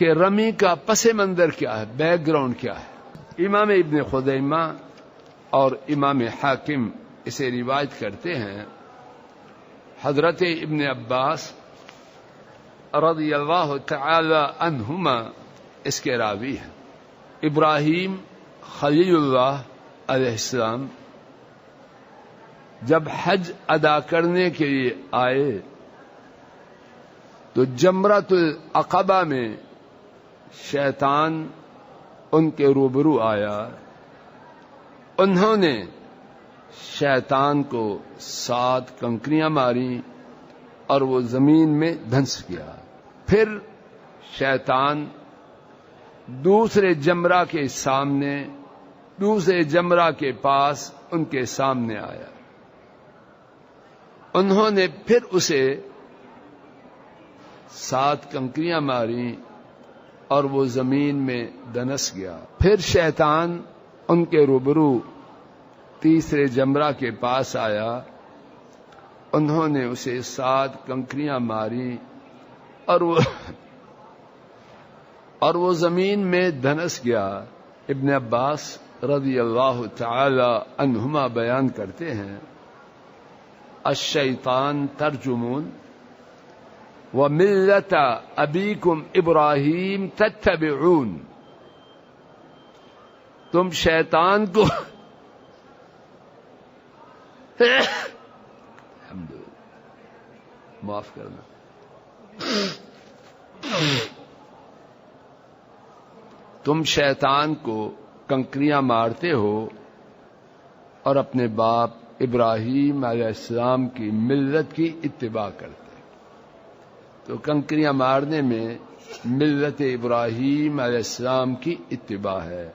کہ رمی کا پس منظر کیا ہے، بیک گراؤنڈ کیا ہے۔ امام ابن خزیمہ اور امام حاکم اسے روایت کرتے ہیں، حضرت ابن عباس رضی اللہ تعالی عنہما اس کے راوی ہیں۔ ابراہیم خلیل اللہ علیہ السلام جب حج ادا کرنے کے لیے آئے تو جمرۃ العقبہ میں شیطان ان کے روبرو آیا۔ انہوں نے شیطان کو 7 کنکریاں ماری اور وہ زمین میں دھنس گیا۔ پھر شیطان دوسرے جمرہ کے سامنے، دوسرے جمرہ کے پاس ان کے سامنے آیا۔ انہوں نے پھر اسے 7 کنکریاں ماری اور وہ زمین میں دنس گیا۔ پھر شیطان ان کے روبرو تیسرے جمرہ کے پاس آیا، انہوں نے اسے 7 کنکریاں ماری اور وہ زمین میں دھنس گیا۔ ابن عباس رضی اللہ تعالی عنہما بیان کرتے ہیں، الشیطان ترجمون وملت ابیکم ابراہیم تتبعون، تم شیطان کو معاف کرنا، تم شیطان کو کنکریاں مارتے ہو اور اپنے باپ ابراہیم علیہ السلام کی ملت کی اتباع کرتے ہو۔ تو کنکریاں مارنے میں ملت ابراہیم علیہ السلام کی اتباع ہے۔